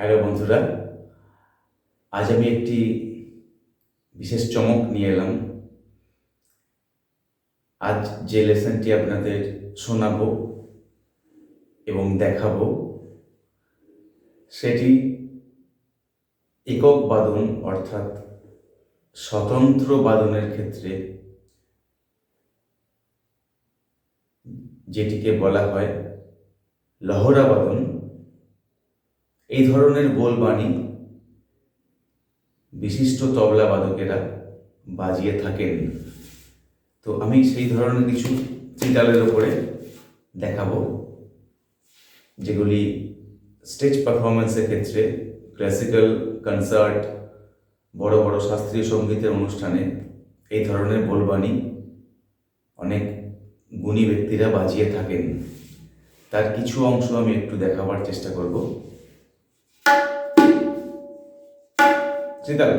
Hello বন্ধুরা, আজ আমি একটি বিশেষ চমক নিয়ে এলাম। আজ যে লেসনটি আপনাদের শোনাবো এবং দেখাবো সেটি একক বাদন অর্থাৎ স্বতন্ত্র বাদনের ক্ষেত্রে যেটিকে বলা হয় লহরা বাদন, এই ধরনের বোলবাণী বিশিষ্ট তবলা বাদকেরা বাজিয়ে থাকেন। তো আমি সেই ধরনের কিছু ত্রিতালের ওপরে দেখাবো, যেগুলি স্টেজ পারফরমেন্সের ক্ষেত্রে, ক্লাসিক্যাল কনসার্ট, বড় বড় শাস্ত্রীয় সঙ্গীতের অনুষ্ঠানে এই ধরনের বোলবাণী অনেক গুণী ব্যক্তিরা বাজিয়ে থাকেন। তার কিছু অংশ আমি একটু দেখাবার চেষ্টা করব। ট্রিটাল।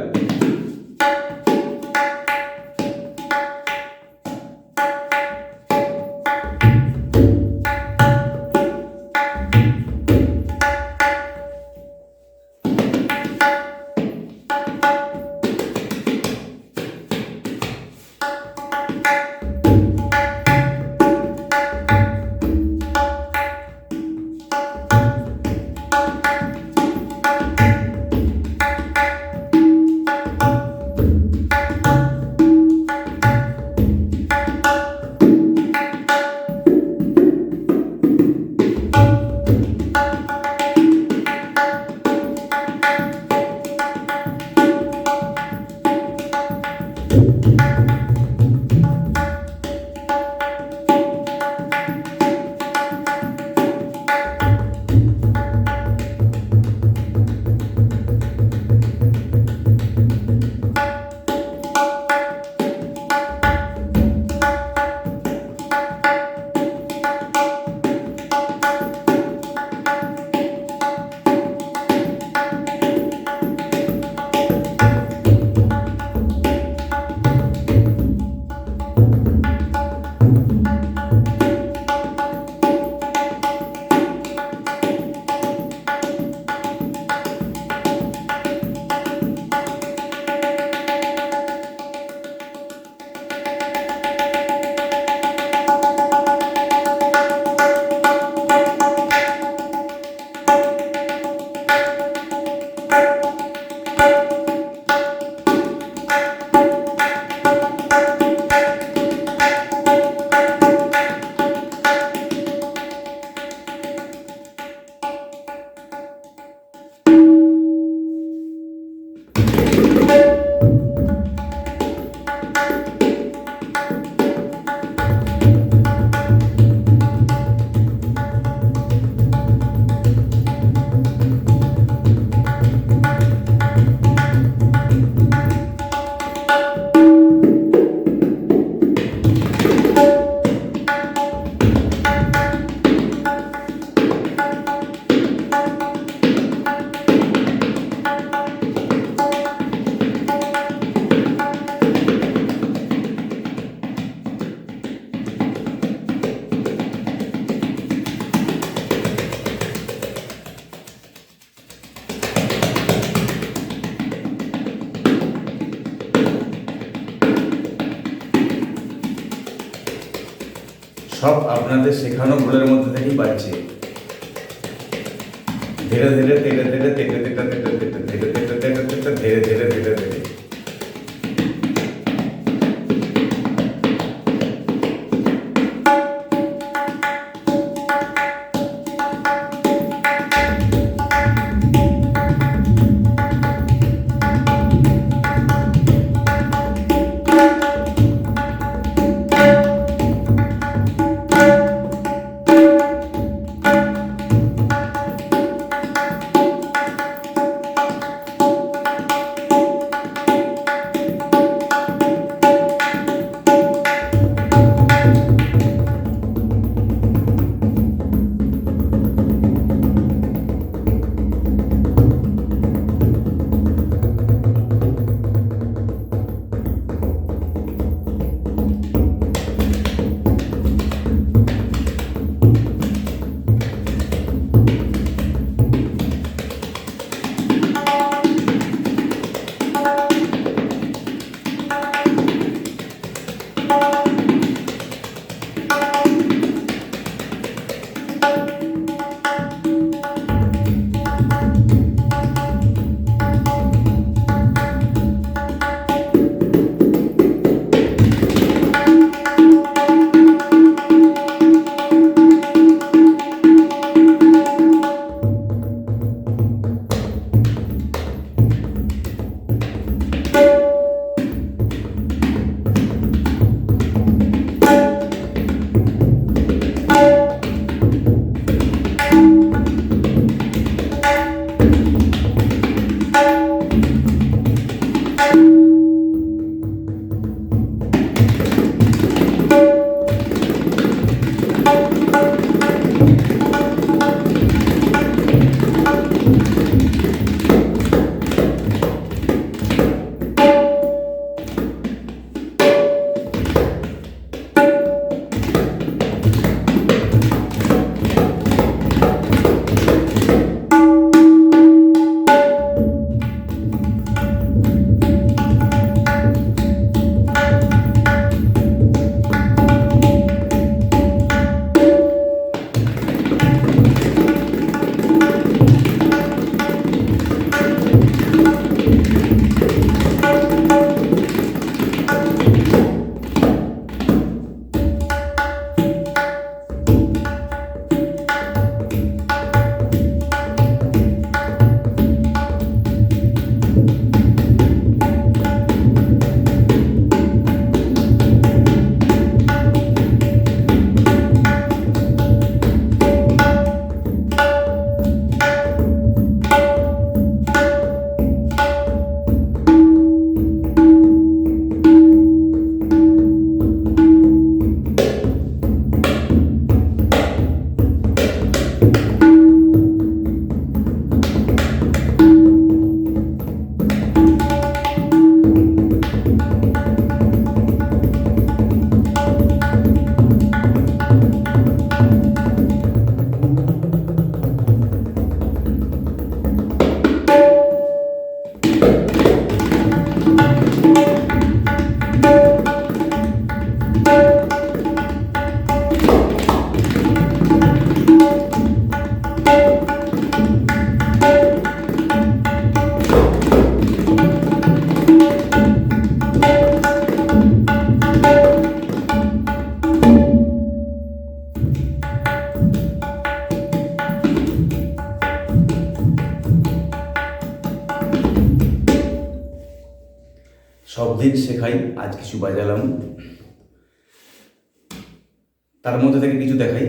সব আপনাদের শেখানো ভুলের মধ্যে থেকেই বাজছে। ধীরে ধীরে ধীরে ধীরে ধীরে ধীরে ধীরে ধীরে ধীরে ধীরে ধীরে ধীরে ধীরে ধীরে সব দিন শেখাই, আজ কিছু বাজালাম, তার মধ্যে থেকে কিছু দেখাই।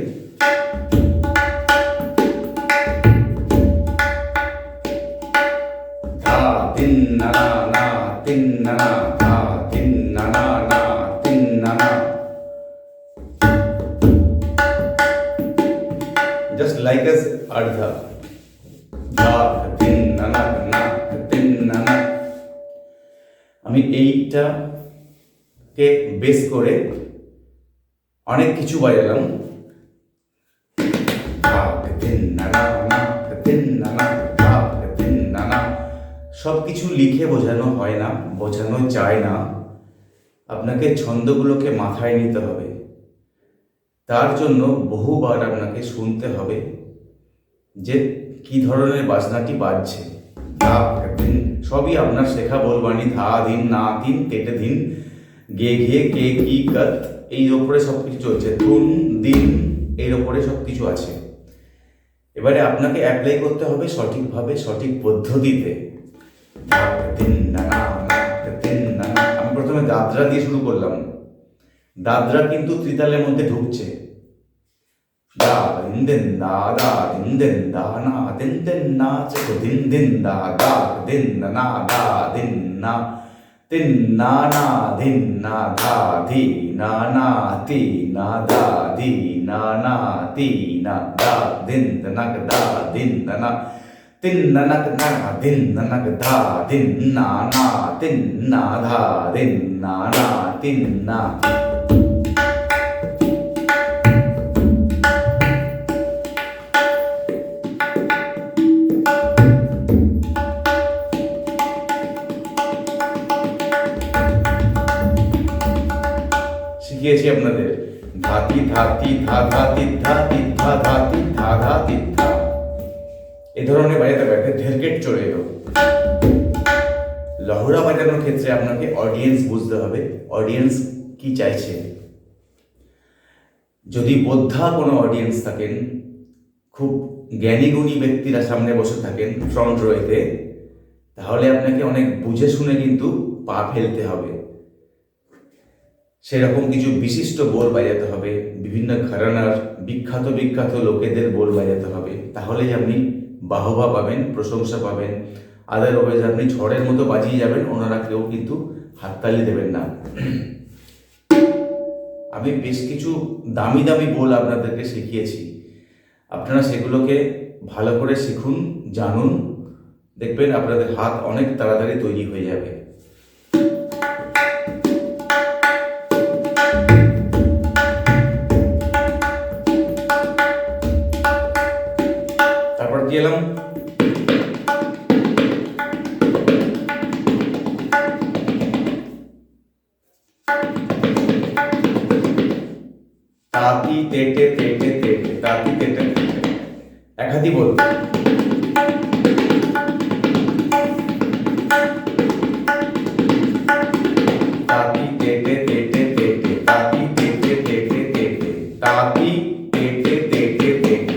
ধা তিন না না না তিন না না, ধা তিন না না না তিন না না, just like as ardha, dha tin na na na tin na na। আমি এইটাকে বেস করে অনেক কিছু বাজালাম, ধা তিন না না না তিন না না, ধা তিন না না। সব কিছু লিখে বোঝানো হয় না, বোঝানো যায় না, আপনাকে ছন্দগুলোকে মাথায় নিতে হবে। তার জন্য বহুবার আপনাকে শুনতে হবে যে কি ধরনের বাজনাটি বাজছে। ধা দিন সবই আপনার শেখা বলবানি, ধা দিন না দিন কেটে দিন গে ঘে কে কি কত, এই ওপরে সব কিছু চলছে, ধুন দিন এর ওপরে সব কিছু আছে। এবারে আপনাকে অ্যাপ্লাই করতে হবে সঠিকভাবে, সঠিক পদ্ধতিতে। দিন না না দিন না না। আমি প্রথমে দাদরা দিয়ে শুরু করলাম, দাদরা কিন্তু ত্রিতালের মধ্যে ঢুকছে। দা দিন দিন দা দা দিন দিন দা না দিন দিন না চলো দিন দিন দা দা দিন না দা দিন না তিন না না দিন না দা দি না না তি না দা দি না না তি না দা দিন না দা দিন না তিন না না দিন না দা দিন না না তিন না দা দিন না না তিন না। শিখিয়েছি আপনাদের ধাতি ধাতি ধা ধাতি ধাতি ধা ধাতি ধা ধাতি ধা, এই ধরনের বাজাতে বাজাতে ঢেরকেট চলে এলো। লহরা বাজানোর ক্ষেত্রে আপনাকে অডিয়েন্স বুঝতে হবে, অডিয়েন্স কি চাইছে। যদি বোদ্ধা কোনো অডিয়েন্স থাকেন, খুব জ্ঞানী গুণী ব্যক্তিরা সামনে বসে থাকেন ফ্রন্ট রোতে, তাহলে আপনাকে অনেক বুঝে শুনে কিন্তু পা ফেলতে হবে। সেরকম কিছু বিশিষ্ট বোল বাজাতে হবে, বিভিন্ন ঘরানার বিখ্যাত বিখ্যাত লোকেদের বোল বাজাতে হবে, তাহলেই আপনি বাহবা পাবেন, প্রশংসা পাবেন। আদারওয়াইজ আপনি ঝড়ের মতো বাজিয়ে যাবেন, ওনারা কেউ কিন্তু হাততালি দেবেন না। আমি বেশ কিছু দামি দামি বোল আপনাদেরকে শিখিয়েছি, আপনারা সেগুলোকে ভালো করে শিখুন, জানুন, দেখবেন আপনাদের হাত অনেক তাড়াতাড়ি তৈরি হয়ে যাবে। তারপর কি এলাম, তাতি তেটে তেটে তেটে তাতি তেটে তেটে, এক হাতি বল। তাতি তেটে তেটে তেটে তাতি তেটে তেটে তেটে তাতি তেটে তেটে তেটে।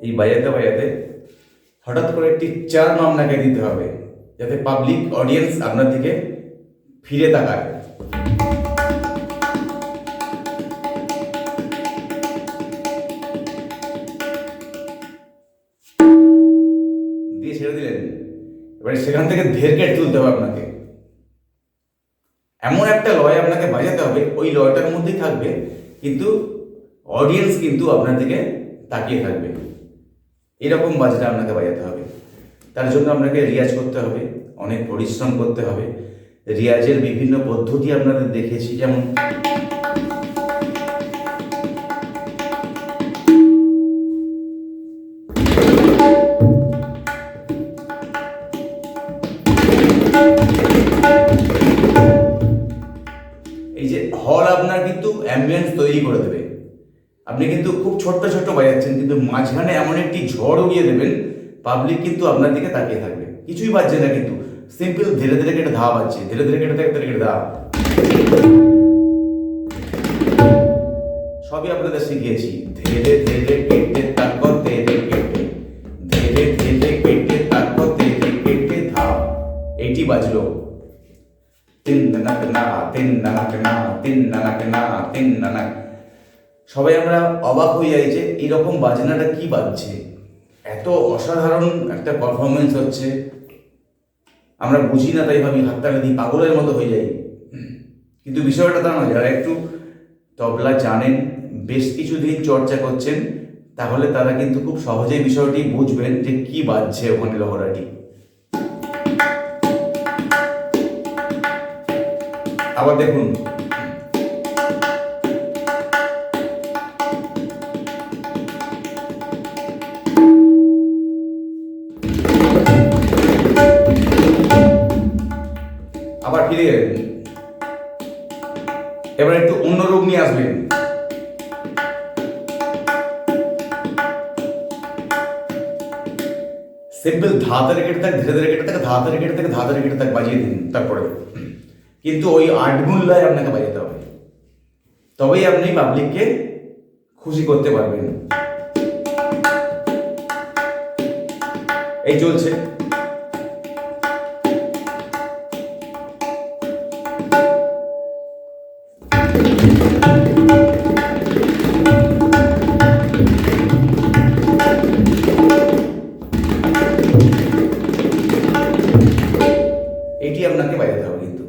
এই বাজাতে বাজাতে হঠাৎ করে একটি চার্ম আপনাকে দিতে হবে, যাতে পাবলিক অডিয়েন্স আপনার দিকে ফিরে তাকায়। দিয়ে ছেড়ে দিলেন, এবারে সেখান থেকে ঢেরকেট তুলতে হবে আপনাকে। এমন একটা লয় আপনাকে বাজাতে হবে, ওই লয়টার মধ্যেই থাকবে, কিন্তু অডিয়েন্স কিন্তু আপনার দিকে তাকিয়ে থাকবে। এরকম বাজাটা আপনাকে বাজাতে হবে। তার জন্য আপনাকে রিয়াজ করতে হবে, অনেক পরিশ্রম করতে হবে। রিয়াজের বিভিন্ন পদ্ধতি আপনাদের দেখেছি, যেমন এই যে হল আপনার কিন্তু অ্যাম্বিয়েন্স তৈরি করে দেবে। আপনি কিন্তু খুব ছোট্ট ছোট্ট বাজাচ্ছেন, কিন্তু মাঝখানে এমন একটি ঝড় উড়িয়ে দেবেন, পাবলিক কিন্তু আপনার দিকে তাকিয়ে থাকবে। কিছুই বাজছে না, কিন্তু সিম্পল ধীরে ধীরে কেটে ধা বাজছে, ধীরে ধীরে কেটে ধীরে কেটে ধা। সবই আপনাদের শিখিয়েছি। ধীরে ধীরে কেটে তারপর ধীরে কেটে, ধীরে ধীরে কেটে তারপর ধীরে কেটে ধা। এইটি বাজলো। তিন নানাক না, তিন নানাক না, তিন নানাক না, তিন নানাক। সবাই আমরা অবাক হয়ে যাই যে এরকম বাজনাটা কি বাজছে, এত অসাধারণ একটা পারফরমেন্স হচ্ছে। আমরা বুঝি না, তাই ভাবি হাততালি দিই, পাগলের মতো হয়ে যাই। কিন্তু বিষয়টা তা নয়। যারা একটু তবলা জানেন, বেশ কিছুদিন চর্চা করছেন, তাহলে তারা কিন্তু খুব সহজেই বিষয়টি বুঝবেন যে কি বাজছে ওখানে লহরাটি। আবার দেখুন, আবার ফিরে গেলেন। এবার একটু অন্য রূপ নিয়ে আসবেন। সিম্পল ধাতের কেটে থাক, ধীরে ধীরে কেটে থাক, ধাতের কেটে থাক, ধাতের কেটে থাক, বাজিয়ে দিন। তারপরে কিন্তু ওই 8 গুণ লয় আপনাকে বাজাতে হবে, তবেই আপনি পাবলিককে খুশি করতে পারবেন। এই চলছে। এটি আপনাকে বাজাতে হবে কিন্তু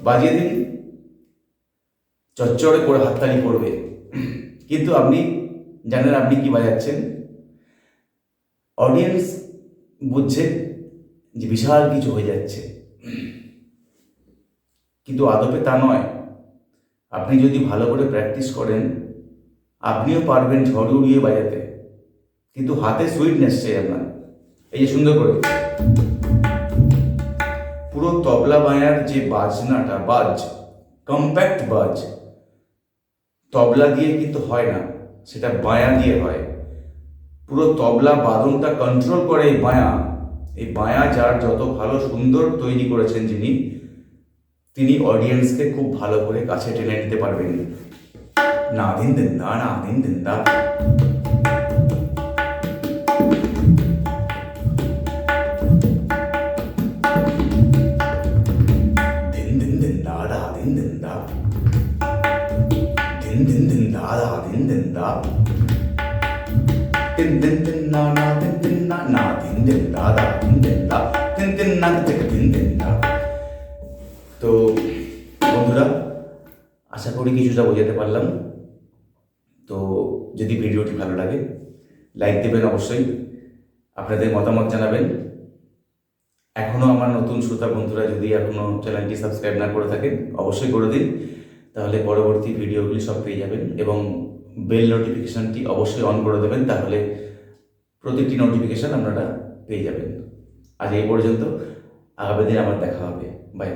বাজিয়ে দিন, চচ্চড়ে করে হাততালি পড়বে। কিন্তু আপনি জানেন আপনি কি বাজাচ্ছেন, অডিয়েন্স বুঝছে যে বিশাল কিছু হয়ে যাচ্ছে, কিন্তু আদপে তা নয়। আপনি যদি ভালো করে প্র্যাকটিস করেন, আপনিও পারবেন ঝড় উড়িয়ে বাজাতে, কিন্তু হাতে সুইটনেস চাই আপনার। এই যে সুন্দর করে পুরো তবলা বাজার যে বাজনাটা, বাজ কম্প্যাক্ট বাজ, তবলা দিয়ে কিন্তু হয় না, সেটা বায়া দিয়ে হয়। পুরো তবলা বাদনটা কন্ট্রোল করে এই বায়া। এই বায়া যার যত ভালো সুন্দর তৈরি করেছেন যিনি, তিনি অডিয়েন্সকে খুব ভালো করে কাছে টেনে নিতে পারবেন। না দিন দিন দা, না দিন দিন দা। দিন দিন দিন দা, দা দিন দিন দা, দিন দিন দিন দা, দা দিন দিন দা, দিন দিন দিন না, না দিন দিন না, না দিন দিন দা, দা দিন দিন দা, দিন দিন না থেকে দিন দিন দা। তো বন্ধুরা, আশা করি কিছুটা বোঝাতে পারলাম। তো যদি ভিডিওটি ভালো লাগে, লাইক দেবেন অবশ্যই, আপনাদের মতামত জানাবেন। এখনও আমার নতুন শ্রোতা বন্ধুরা যদি এখনও চ্যানেলটি সাবস্ক্রাইব না করে থাকেন, অবশ্যই করে দিন, তাহলে পরবর্তী ভিডিওগুলি সব পেয়ে যাবেন। এবং বেল নোটিফিকেশানটি অবশ্যই অন করে দেবেন, তাহলে প্রতিটি নোটিফিকেশান আপনারা পেয়ে যাবেন। আজ এই পর্যন্ত, আগামী দিন আবার দেখা হবে। বাই।